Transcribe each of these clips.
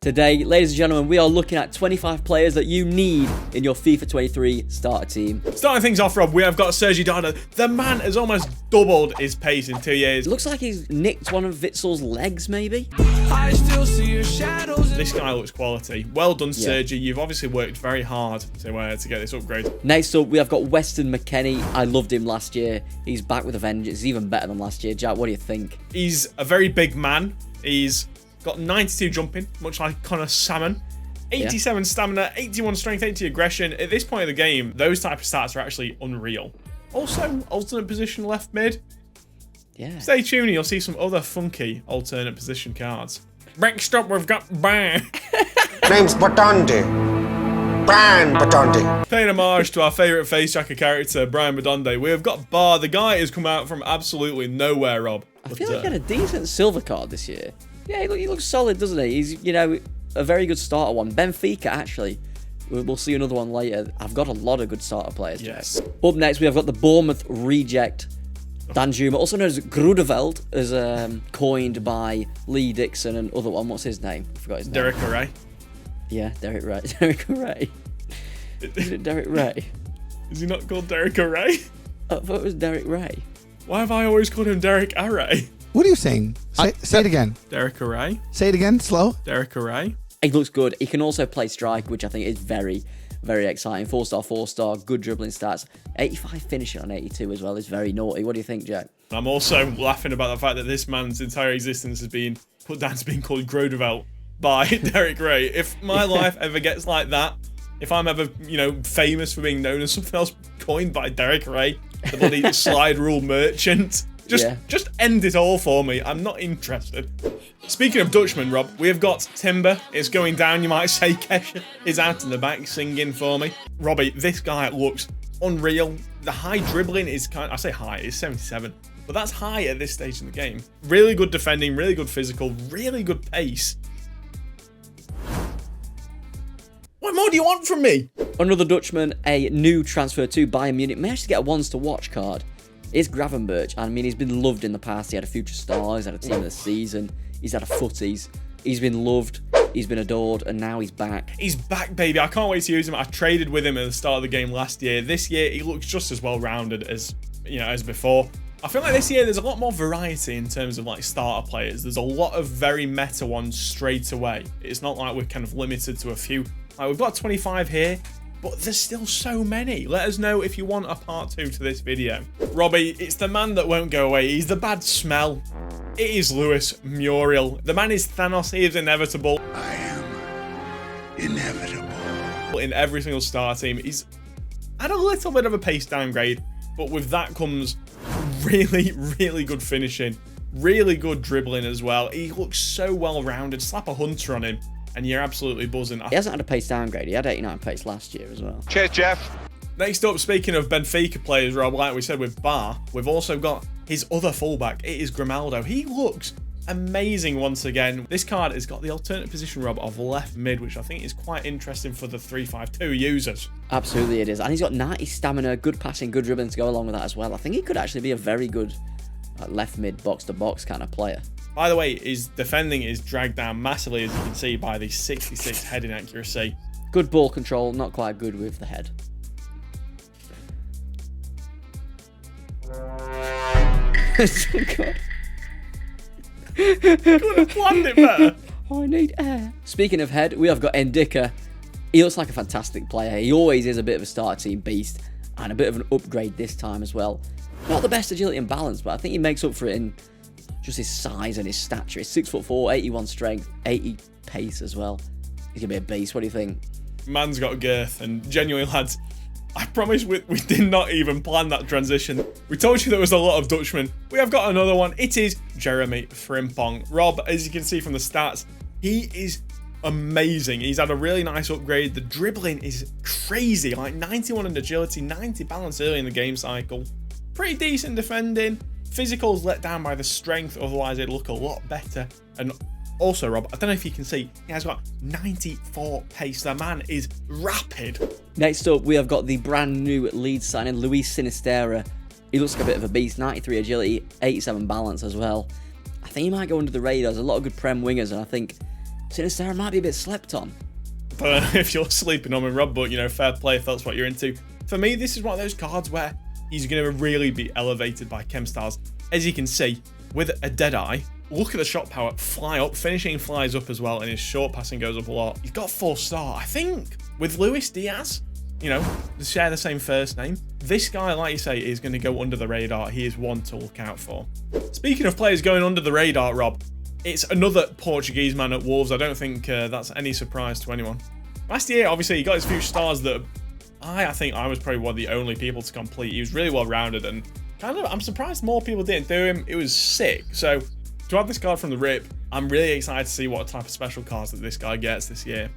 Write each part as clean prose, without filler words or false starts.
Today, ladies and gentlemen, we are looking at 25 players that you need in your FIFA 23 starter team. Starting things off, Rob, we have got Sergi Dada. The man has almost doubled his pace in 2 years. It looks like he's nicked one of Witzel's legs, maybe? I still see your shadows. This guy looks quality. Well done, Yeah. Sergi. You've obviously worked very hard to get this upgrade. Next up, we have got Weston McKennie. I loved him last year. He's back with a vengeance. He's even better than last year. Jack, what do you think? He's a very big man. He's got 92 jumping, much like Connor Salmon. 87 stamina, 81 strength, 80 aggression. At this point of the game, those type of stats are actually unreal. Also, alternate position left mid. Yeah. Stay tuned, you'll see some other funky alternate position cards. Next up, we've got Brian. Name's Batonde. Brian Batonde. Paying homage to our favourite face jacker character, Brian Badonde, we have got Bar. The guy has come out from absolutely nowhere, Rob. I feel like he had a decent silver card this year. Yeah, he looks solid, doesn't he? He's, you know, a very good starter one. Benfica, actually. We'll see another one later. I've got a lot of good starter players. Yes. Up next, we have got the Bournemouth reject, Danjuma, also known as Grudeveld, as coined by Lee Dixon and other one. What's his name? I forgot his name. Derek Array. Yeah, Derek Ray. Derek Ray. Is it Derek Ray? Is he not called Derek Array? I thought it was Derek Ray. Why have I always called him Derek Array? What are you saying? Say it again. Derek Array. Say it again, slow. Derek Array. He looks good. He can also play strike, which I think is very, very exciting. 4-star, 4-star, good dribbling stats. 85 finishing on 82 as well is very naughty. What do you think, Jack? I'm also laughing about the fact that this man's entire existence has been put down to being called Grodevelt by Derek Ray. If my life ever gets like that, if I'm ever, you know, famous for being known as something else coined by Derek Ray, the bloody slide rule merchant, just end it all for me. I'm not interested. Speaking of Dutchman, Rob, we have got Timber. It's going down, you might say. Kesha is out in the back singing for me. Robbie, this guy looks unreal. The high dribbling is kind of, I say high, it's 77. But that's high at this stage in the game. Really good defending, really good physical, really good pace. What more do you want from me? Another Dutchman, a new transfer to Bayern Munich. May actually get a ones to watch card. It's Gravenberch. I mean, he's been loved in the past. He had a future star. He's had a team of the season. He's had a footies. He's been loved. He's been adored. And now he's back. He's back, baby. I can't wait to use him. I traded with him at the start of the game last year. This year, he looks just as well-rounded as, you know, as before. I feel like this year there's a lot more variety in terms of like starter players. There's a lot of very meta ones straight away. It's not like we're kind of limited to a few. Like we've got 25 here, but there's still so many. Let us know if you want a part 2 to this video. Robbie, it's the man that won't go away. He's the bad smell. It is Lewis Muriel. The man is Thanos. He is inevitable. I am inevitable. In every single star team, he's had a little bit of a pace downgrade, but with that comes really, really good finishing. Really good dribbling as well. He looks so well-rounded. Slap a hunter on him, and you're absolutely buzzing. He hasn't had a pace downgrade. He had 89 pace last year as well. Cheers, Jeff. Next up, speaking of Benfica players, Rob, like we said with Bar, we've also got his other fullback. It is Grimaldo. He looks amazing once again. This card has got the alternate position, Rob, of left mid, which I think is quite interesting for the 3-5-2 users. Absolutely it is. And he's got 90 stamina, good passing, good dribbling to go along with that as well. I think he could actually be a very good left mid, box-to-box kind of player. By the way, his defending is dragged down massively, as you can see, by the 66 heading accuracy. Good ball control, not quite good with the head. God. Could have planned it better. I need air. Speaking of head, we have got Ndika. He looks like a fantastic player. He always is a bit of a starter team beast and a bit of an upgrade this time as well. Not the best agility and balance, but I think he makes up for it in just his size and his stature. He's 6'4", 81 strength, 80 pace as well. He's going to be a beast. What do you think? Man's got girth, and genuinely, lads, I promise we did not even plan that transition. We told you there was a lot of Dutchmen. We have got another one. It is Jeremy Frimpong. Rob, as you can see from the stats, he is amazing. He's had a really nice upgrade. The dribbling is crazy, like 91 in agility, 90 balance early in the game cycle. Pretty decent defending. Physical's let down by the strength, otherwise it'd look a lot better. And also, Rob, I don't know if you can see, he has got 94 pace. The man is rapid. Next up, we have got the brand new Leeds signing, Luis Sinistera. He looks like a bit of a beast. 93 agility, 87 balance as well. I think he might go under the radar. There's a lot of good Prem wingers, and I think Sinisterra might be a bit slept on. But if you're sleeping on him, Rob, but you know, fair play if that's what you're into. For me, this is one of those cards where he's going to really be elevated by chem stars. As you can see, with a Deadeye, look at the shot power, fly up, finishing flies up as well, and his short passing goes up a lot. He's got 4-star. I think with Luis Diaz, you know, they share the same first name. This guy, like you say, is going to go under the radar. He is one to look out for. Speaking of players going under the radar, Rob, it's another Portuguese man at Wolves. I don't think that's any surprise to anyone. Last year, obviously, he got his few stars that I think I was probably one of the only people to complete. He was really well-rounded, and kind of, I'm surprised more people didn't do him. It was sick. So to have this card from the rip, I'm really excited to see what type of special cards that this guy gets this year.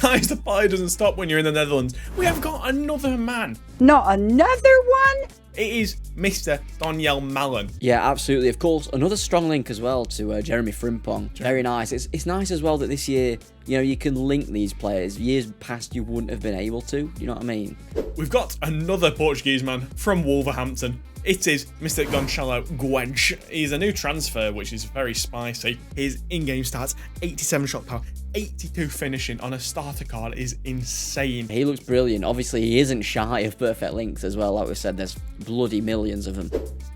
Guys, the party doesn't stop when you're in the Netherlands. We have got another man. Not another one? It is Mr. Daniel Malen. Yeah, absolutely. Of course, another strong link as well to Jeremy Frimpong. Very nice. It's nice as well that this year, you know, you can link these players. Years past, you wouldn't have been able to. You know what I mean? We've got another Portuguese man from Wolverhampton. It is Mr. Gonçalo Guedes. He's a new transfer, which is very spicy. His in-game stats, 87 shot power, 82 finishing on a starter card is insane. He looks brilliant. Obviously, he isn't shy of perfect links as well. Like we said, there's bloody millions of them.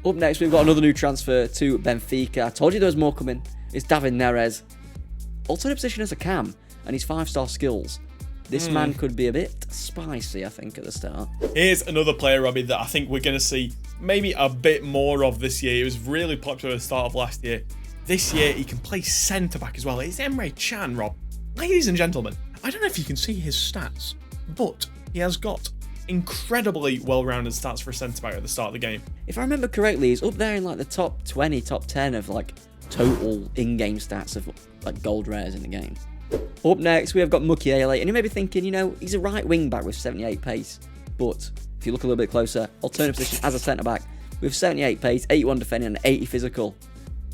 Up next, we've got another new transfer to Benfica. I told you there was more coming. It's David Neres. Alternate position as a cam, and he's 5-star skills. This man could be a bit spicy, I think, at the start. Here's another player, Robbie, that I think we're going to see maybe a bit more of this year. He was really popular at the start of last year. This year, he can play centre-back as well. It's Emre Can, Rob. Ladies and gentlemen, I don't know if you can see his stats, but he has got incredibly well-rounded stats for a centre-back at the start of the game. If I remember correctly, he's up there in like the top 20, top 10 of like total in-game stats of like gold rares in the game. Up next, we have got Mukiele, and you may be thinking, you know, he's a right wing back with 78 pace, but if you look a little bit closer, alternate position as a centre back with 78 pace, 81 defending, and 80 physical.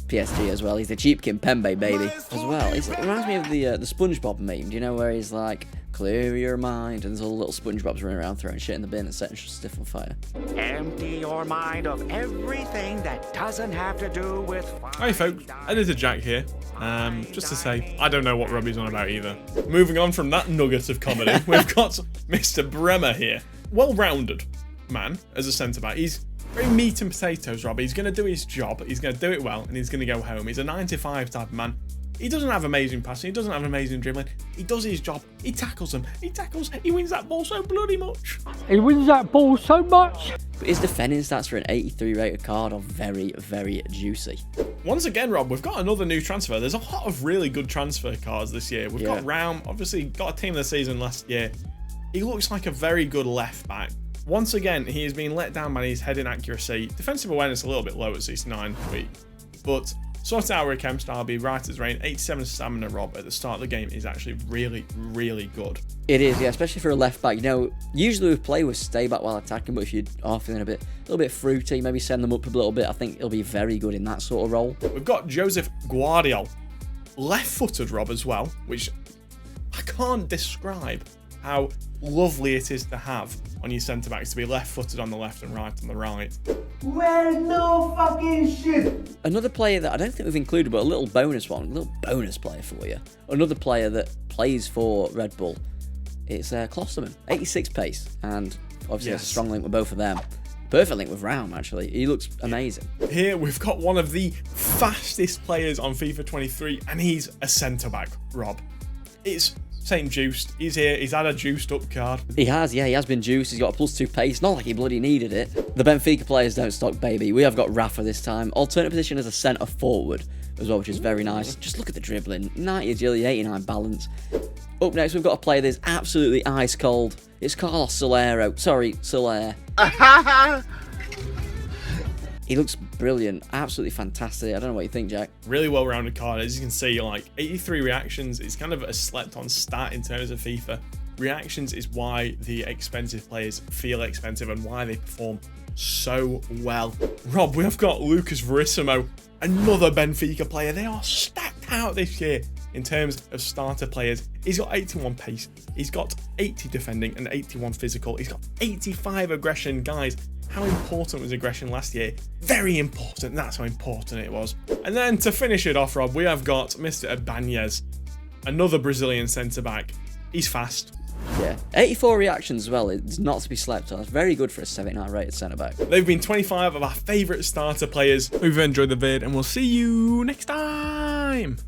PSG as well. He's the cheap Kimpembe baby as well. It reminds me of the SpongeBob meme. Do you know where he's like, clear your mind, and there's all the little SpongeBobs running around throwing shit in the bin and setting stuff on fire. Empty your mind of everything that doesn't have to do with Hi folks, Editor Jack here. Just to say, I don't know what Robbie's on about either. Moving on from that nugget of comedy, we've got Mr. Bremer here. Well-rounded man as a centre-back. He's very meat and potatoes, Robbie. He's going to do his job, he's going to do it well, and he's going to go home. He's a 95 type of man. He doesn't have amazing passing, he doesn't have amazing dribbling. He does his job, he tackles them, he wins that ball so bloody much. He wins that ball so much. But his defending stats for an 83 rated card are very, very juicy. Once again, Rob, we've got another new transfer. There's a lot of really good transfer cards this year. We've got Raum, obviously got a team of the season last year. He looks like a very good left back. Once again, he has been let down by his heading accuracy. Defensive awareness a little bit low at 69 week, but sort out with chem star, be right as rain. 87 stamina, Rob, at the start of the game is actually really, really good. It is, yeah, especially for a left back. You know, usually we play with stay back while attacking, but if you are feeling a little bit fruity, maybe send them up a little bit. I think he'll be very good in that sort of role. We've got Joseph Guardiola, left-footed, Rob, as well, which I can't describe how lovely it is to have on your centre-backs to be left-footed on the left and right on the right. Well, no fucking shit. Another player that I don't think we've included, but a little bonus player for you. Another player that plays for Red Bull. It's Klosterman, 86 pace, and obviously has a strong link with both of them. Perfect link with Raum, actually. He looks amazing. Here we've got one of the fastest players on FIFA 23, and he's a centre-back, Rob. It's St. Juiced. He's here. He's had a juiced up card. He has been juiced. He's got a +2 pace. Not like he bloody needed it. The Benfica players don't stock, baby. We have got Rafa this time. Alternate position as a centre forward as well, which is very nice. Just look at the dribbling. 90 agility, 89 balance. Up next, we've got a player that's absolutely ice cold. It's Carlos Soler. He looks brilliant, absolutely fantastic. I don't know what you think, Jack. Really well-rounded card. As you can see, like 83 reactions. It's kind of a slept-on stat in terms of FIFA. Reactions is why the expensive players feel expensive and why they perform so well. Rob, we have got Lucas Verissimo, another Benfica player. They are stacked out this year in terms of starter players. He's got 81 pace, he's got 80 defending and 81 physical. He's got 85 aggression, guys. How important was aggression last year? Very important. That's how important it was. And then to finish it off, Rob, we have got Mr. Ibanez. Another Brazilian centre-back. He's fast. Yeah, 84 reactions as well. It's not to be slept on. It's very good for a 79 rated centre-back. They've been 25 of our favourite starter players. Hope you've enjoyed the vid, and we'll see you next time.